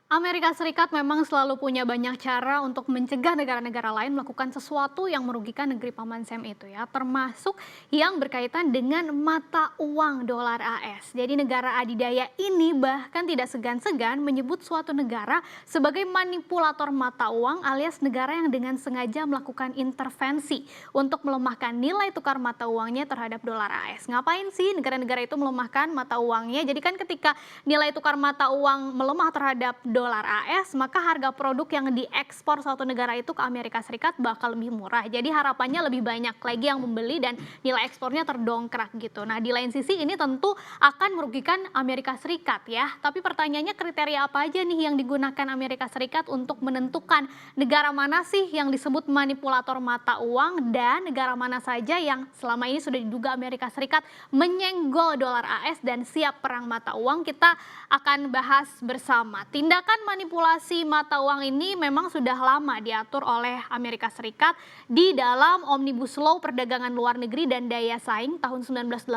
Amerika Serikat memang selalu punya banyak cara untuk mencegah negara-negara lain melakukan sesuatu yang merugikan negeri Paman Sam itu ya, termasuk yang berkaitan dengan mata uang dolar AS. Jadi negara adidaya ini bahkan tidak segan-segan menyebut suatu negara sebagai manipulator mata uang alias negara yang dengan sengaja melakukan intervensi untuk melemahkan nilai tukar mata uangnya terhadap dolar AS. Ngapain sih negara-negara itu melemahkan mata uangnya? Jadi kan ketika nilai tukar mata uang melemah terhadap dolar AS, maka harga produk yang diekspor suatu negara itu ke Amerika Serikat bakal lebih murah. Jadi harapannya lebih banyak lagi yang membeli dan nilai ekspornya terdongkrak gitu. Nah, di lain sisi ini tentu akan merugikan Amerika Serikat ya. Tapi pertanyaannya kriteria apa aja nih yang digunakan Amerika Serikat untuk menentukan negara mana sih yang disebut manipulator mata uang dan negara mana saja yang selama ini sudah diduga Amerika Serikat menyenggol dolar AS dan siap perang mata uang. Kita akan bahas bersama. Tindakan manipulasi mata uang ini memang sudah lama diatur oleh Amerika Serikat di dalam Omnibus Law Perdagangan Luar Negeri dan Daya Saing tahun 1988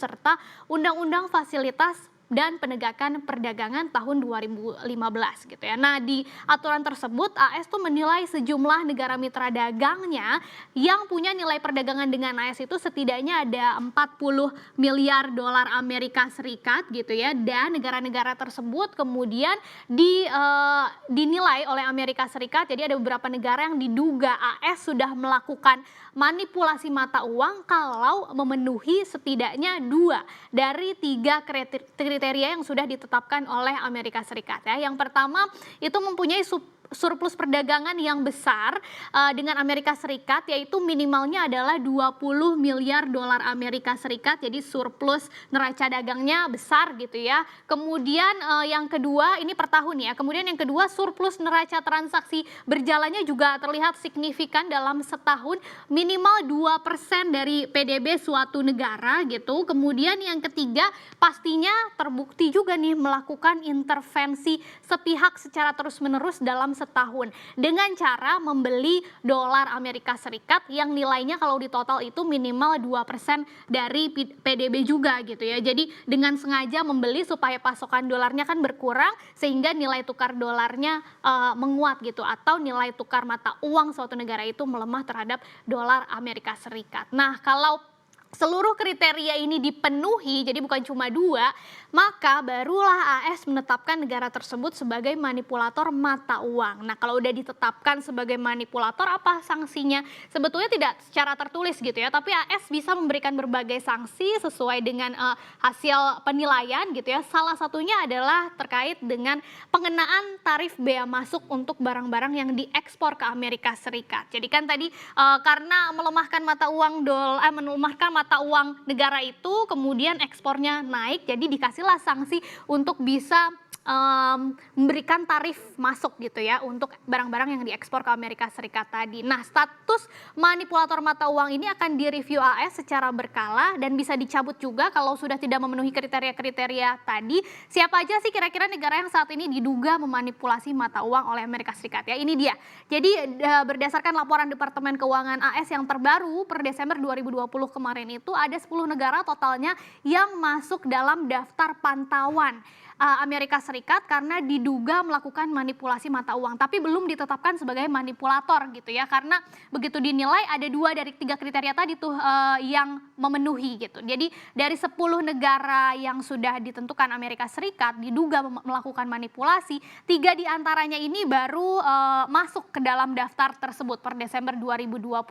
serta Undang-Undang Fasilitas dan Penegakan Perdagangan tahun 2015 gitu ya. Nah, di aturan tersebut AS tuh menilai sejumlah negara mitra dagangnya yang punya nilai perdagangan dengan AS itu setidaknya ada 40 miliar dolar Amerika Serikat gitu ya. Dan negara-negara tersebut kemudian dinilai oleh Amerika Serikat. Jadi ada beberapa negara yang diduga AS sudah melakukan manipulasi mata uang kalau memenuhi setidaknya 2 dari 3 kriteria yang sudah ditetapkan oleh Amerika Serikat ya. Yang pertama itu mempunyai surplus perdagangan yang besar dengan Amerika Serikat, yaitu minimalnya adalah 20 miliar dolar Amerika Serikat. Jadi surplus neraca dagangnya besar gitu ya. Kemudian yang kedua ini per tahun ya. Kemudian yang kedua surplus neraca transaksi berjalannya juga terlihat signifikan dalam setahun, minimal 2% dari PDB suatu negara gitu. Kemudian yang ketiga pastinya terbukti juga nih melakukan intervensi sepihak secara terus-menerus dalam setahun dengan cara membeli dolar Amerika Serikat yang nilainya kalau di total itu minimal 2% dari PDB juga gitu ya. Jadi dengan sengaja membeli supaya pasokan dolarnya kan berkurang sehingga nilai tukar dolarnya menguat gitu, atau nilai tukar mata uang suatu negara itu melemah terhadap dolar Amerika Serikat. Nah, kalau seluruh kriteria ini dipenuhi, jadi bukan cuma 2, maka barulah AS menetapkan negara tersebut sebagai manipulator mata uang. Nah, kalau udah ditetapkan sebagai manipulator, apa sanksinya? Sebetulnya tidak secara tertulis gitu ya, tapi AS bisa memberikan berbagai sanksi sesuai dengan hasil penilaian gitu ya. Salah satunya adalah terkait dengan pengenaan tarif bea masuk untuk barang-barang yang diekspor ke Amerika Serikat. Jadi kan tadi karena melemahkan mata uang negara itu, kemudian ekspornya naik, jadi dikasihlah sanksi untuk bisa memberikan tarif masuk gitu ya untuk barang-barang yang diekspor ke Amerika Serikat tadi. Nah, status manipulator mata uang ini akan direview AS secara berkala dan bisa dicabut juga kalau sudah tidak memenuhi kriteria-kriteria tadi. Siapa aja sih kira-kira negara yang saat ini diduga memanipulasi mata uang oleh Amerika Serikat ya? Ini dia. Jadi berdasarkan laporan Departemen Keuangan AS yang terbaru per Desember 2020 kemarin itu ada 10 negara totalnya yang masuk dalam daftar pantauan Amerika Serikat karena diduga melakukan manipulasi mata uang, tapi belum ditetapkan sebagai manipulator gitu ya, karena begitu dinilai ada 2 dari 3 kriteria tadi tuh yang memenuhi gitu. Jadi dari 10 negara yang sudah ditentukan Amerika Serikat diduga melakukan manipulasi, 3 diantaranya ini baru masuk ke dalam daftar tersebut per Desember 2021.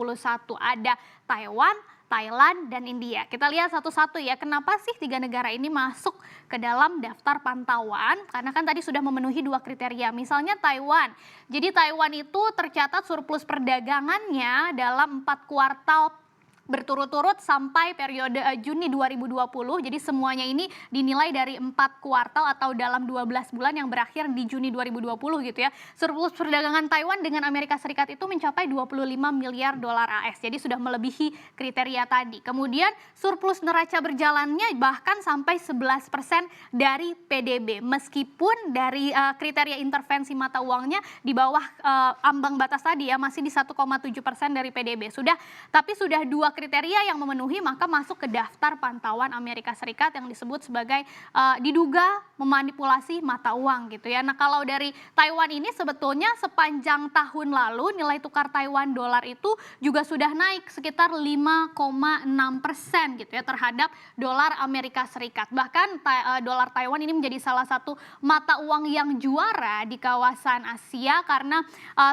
Ada Taiwan, Thailand, dan India. Kita lihat satu-satu ya, kenapa sih 3 negara ini masuk ke dalam daftar pantauan? Karena kan tadi sudah memenuhi 2 kriteria. Misalnya Taiwan. Jadi Taiwan itu tercatat surplus perdagangannya dalam 4 kuartal berturut-turut sampai periode Juni 2020. Jadi semuanya ini dinilai dari 4 kuartal atau dalam 12 bulan yang berakhir di Juni 2020 gitu ya. Surplus perdagangan Taiwan dengan Amerika Serikat itu mencapai 25 miliar dolar AS. Jadi sudah melebihi kriteria tadi. Kemudian surplus neraca berjalannya bahkan sampai 11% dari PDB. Meskipun dari kriteria intervensi mata uangnya di bawah ambang batas tadi ya, masih di 1,7% dari PDB. Tapi sudah 2 kriteria yang memenuhi maka masuk ke daftar pantauan Amerika Serikat yang disebut sebagai diduga memanipulasi mata uang gitu ya. Nah kalau dari Taiwan ini sebetulnya sepanjang tahun lalu nilai tukar Taiwan dolar itu juga sudah naik sekitar 5,6% gitu ya terhadap dolar Amerika Serikat. Bahkan dolar Taiwan ini menjadi salah satu mata uang yang juara di kawasan Asia karena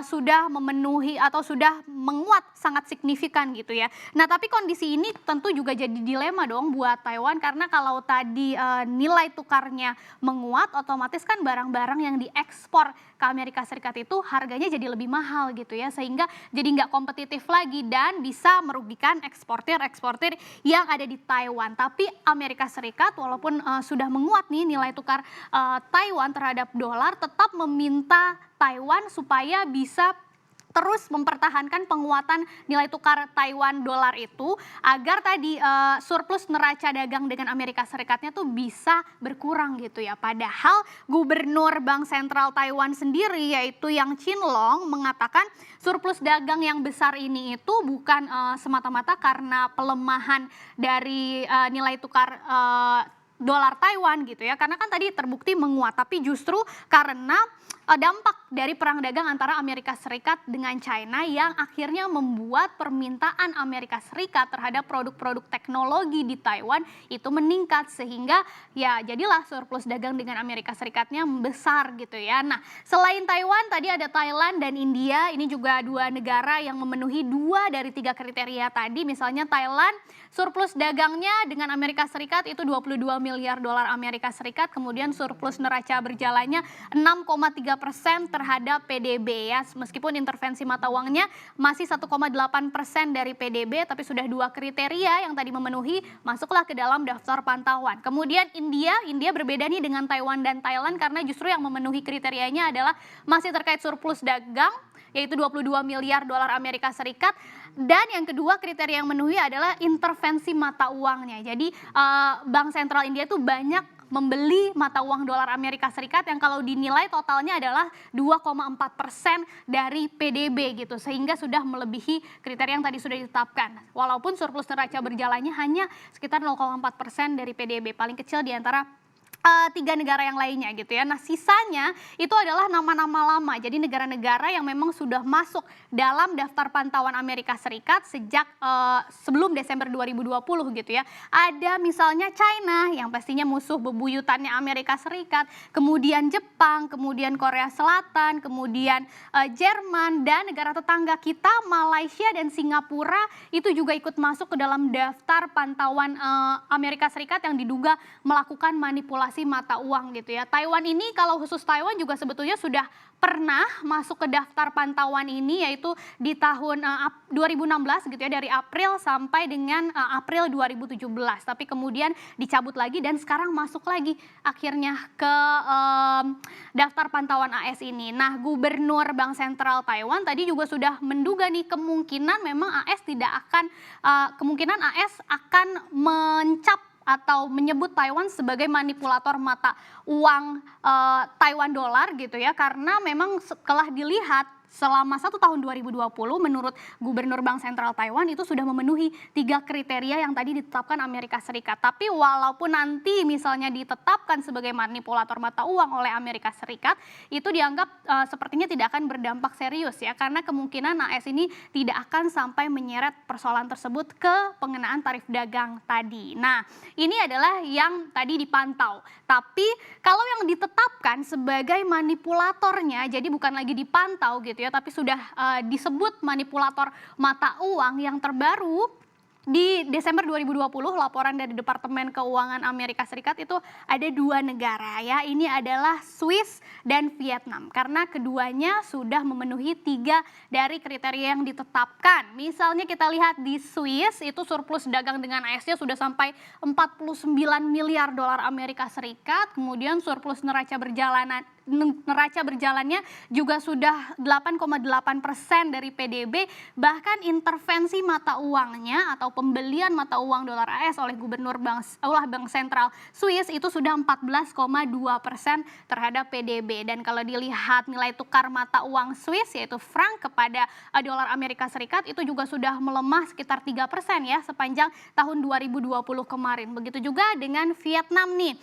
sudah memenuhi atau sudah menguat sangat signifikan gitu ya. Nah tapi kondisi ini tentu juga jadi dilema dong buat Taiwan karena kalau tadi nilai tukarnya menguat otomatis kan barang-barang yang diekspor ke Amerika Serikat itu harganya jadi lebih mahal gitu ya sehingga jadi nggak kompetitif lagi dan bisa merugikan eksportir yang ada di Taiwan. Tapi Amerika Serikat walaupun sudah menguat nih nilai tukar Taiwan terhadap dolar tetap meminta Taiwan supaya bisa terus mempertahankan penguatan nilai tukar Taiwan dolar itu agar tadi surplus neraca dagang dengan Amerika Serikatnya tuh bisa berkurang gitu ya. Padahal Gubernur Bank Sentral Taiwan sendiri yaitu Yang Qinlong mengatakan surplus dagang yang besar ini itu bukan semata-mata karena pelemahan dari nilai tukar dolar Taiwan gitu ya karena kan tadi terbukti menguat tapi justru karena dampak dari perang dagang antara Amerika Serikat dengan China yang akhirnya membuat permintaan Amerika Serikat terhadap produk-produk teknologi di Taiwan itu meningkat sehingga ya jadilah surplus dagang dengan Amerika Serikatnya besar gitu ya. Nah selain Taiwan tadi ada Thailand dan India ini juga dua negara yang memenuhi 2 dari 3 kriteria tadi. Misalnya Thailand surplus dagangnya dengan Amerika Serikat itu 22 miliar dolar Amerika Serikat kemudian surplus neraca berjalannya 6,3% terhadap PDB ya meskipun intervensi mata uangnya masih 1,8% dari PDB tapi sudah 2 kriteria yang tadi memenuhi masuklah ke dalam daftar pantauan. Kemudian India berbeda nih dengan Taiwan dan Thailand karena justru yang memenuhi kriterianya adalah masih terkait surplus dagang yaitu 22 miliar dolar Amerika Serikat dan yang kedua kriteria yang memenuhi adalah intervensi mata uangnya. Jadi Bank Sentral India itu banyak membeli mata uang dolar Amerika Serikat yang kalau dinilai totalnya adalah 2,4% dari PDB gitu sehingga sudah melebihi kriteria yang tadi sudah ditetapkan. Walaupun surplus neraca berjalannya hanya sekitar 0,4% dari PDB paling kecil di antara 3 negara yang lainnya gitu ya. Nah sisanya itu adalah nama-nama lama. Jadi negara-negara yang memang sudah masuk dalam daftar pantauan Amerika Serikat sejak sebelum Desember 2020 gitu ya. Ada misalnya China yang pastinya musuh bebuyutannya Amerika Serikat. Kemudian Jepang, kemudian Korea Selatan, kemudian Jerman dan negara tetangga kita Malaysia dan Singapura itu juga ikut masuk ke dalam daftar pantauan Amerika Serikat yang diduga melakukan manipulasi mata uang gitu ya. Taiwan ini kalau khusus Taiwan juga sebetulnya sudah pernah masuk ke daftar pantauan ini yaitu di tahun 2016 gitu ya dari April sampai dengan April 2017 tapi kemudian dicabut lagi dan sekarang masuk lagi akhirnya ke daftar pantauan AS ini. Nah Gubernur Bank Sentral Taiwan tadi juga sudah menduga nih kemungkinan memang AS akan mencap atau menyebut Taiwan sebagai manipulator mata uang Taiwan dolar gitu ya karena memang setelah dilihat selama 1 tahun 2020 menurut Gubernur Bank Sentral Taiwan itu sudah memenuhi 3 kriteria yang tadi ditetapkan Amerika Serikat. Tapi walaupun nanti misalnya ditetapkan sebagai manipulator mata uang oleh Amerika Serikat itu dianggap sepertinya tidak akan berdampak serius ya karena kemungkinan AS ini tidak akan sampai menyeret persoalan tersebut ke pengenaan tarif dagang tadi. Nah ini adalah yang tadi dipantau. Tapi kalau yang ditetapkan sebagai manipulatornya jadi bukan lagi dipantau gitu ya tapi sudah disebut manipulator mata uang yang terbaru di Desember 2020 laporan dari Departemen Keuangan Amerika Serikat itu ada 2 negara ya. Ini adalah Swiss dan Vietnam karena keduanya sudah memenuhi 3 dari kriteria yang ditetapkan. Misalnya kita lihat di Swiss itu surplus dagang dengan AS-nya sudah sampai 49 miliar dolar Amerika Serikat. Kemudian surplus neraca berjalan neraca berjalannya juga sudah 8,8% dari PDB, bahkan intervensi mata uangnya atau pembelian mata uang dolar AS oleh Bank Sentral Swiss itu sudah 14,2% terhadap PDB. Dan kalau dilihat nilai tukar mata uang Swiss yaitu franc kepada dolar Amerika Serikat itu juga sudah melemah sekitar 3% ya sepanjang tahun 2020 kemarin. Begitu juga dengan Vietnam nih.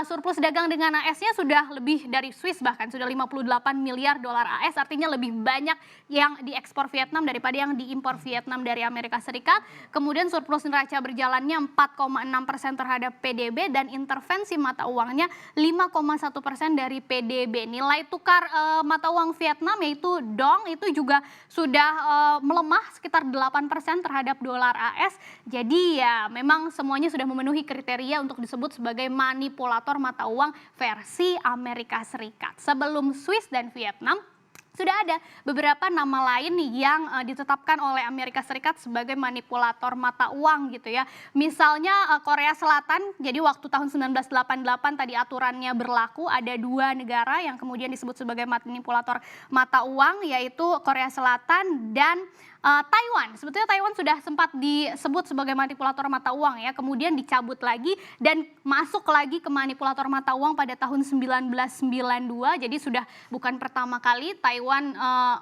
Surplus dagang dengan AS-nya sudah lebih dari Swiss, bahkan sudah 58 miliar dolar AS, artinya lebih banyak yang diekspor Vietnam daripada yang diimpor Vietnam dari Amerika Serikat. Kemudian surplus neraca berjalannya 4,6% terhadap PDB dan intervensi mata uangnya 5,1% dari PDB. Nilai tukar mata uang Vietnam yaitu dong itu juga sudah melemah sekitar 8% terhadap dolar AS. Jadi ya memang semuanya sudah memenuhi kriteria untuk disebut sebagai manipulator mata uang versi Amerika Serikat. Sebelum Swiss dan Vietnam, sudah ada beberapa nama lain nih yang ditetapkan oleh Amerika Serikat sebagai manipulator mata uang gitu ya. Misalnya Korea Selatan, jadi waktu tahun 1988 tadi aturannya berlaku, ada 2 negara yang kemudian disebut sebagai manipulator mata uang, yaitu Korea Selatan dan Taiwan. Sebetulnya Taiwan sudah sempat disebut sebagai manipulator mata uang ya, kemudian dicabut lagi dan masuk lagi ke manipulator mata uang pada tahun 1992. Jadi sudah bukan pertama kali Taiwan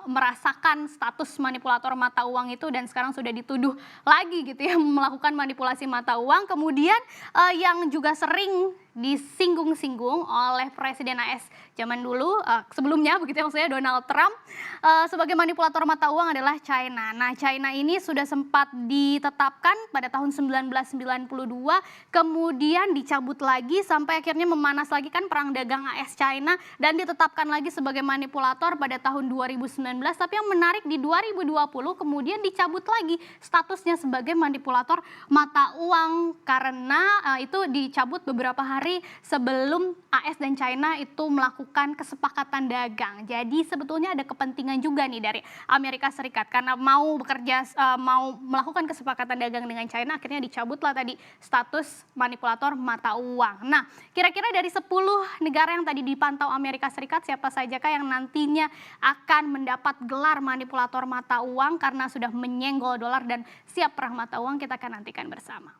merasakan status manipulator mata uang itu, dan sekarang sudah dituduh lagi gitu ya melakukan manipulasi mata uang. Kemudian yang juga sering disinggung-singgung oleh Presiden AS zaman dulu sebelumnya begitu ya, maksudnya Donald Trump sebagai manipulator mata uang adalah China. Nah, China ini sudah sempat ditetapkan pada tahun 1992, kemudian dicabut lagi sampai akhirnya memanas lagi kan perang dagang AS China, dan ditetapkan lagi sebagai manipulator pada tahun 2019. Tapi yang menarik di 2020 kemudian dicabut lagi statusnya sebagai manipulator mata uang karena itu dicabut beberapa hari sebelum AS dan China itu melakukan kesepakatan dagang. Jadi sebetulnya ada kepentingan juga nih dari Amerika Serikat karena mau melakukan kesepakatan dagang dengan China, akhirnya dicabutlah tadi status manipulator mata uang. Nah, kira-kira dari 10 negara yang tadi dipantau Amerika Serikat, siapa sajakah yang nantinya akan mendapat gelar manipulator mata uang karena sudah menyenggol dolar dan siap perang mata uang? Kita akan nantikan bersama.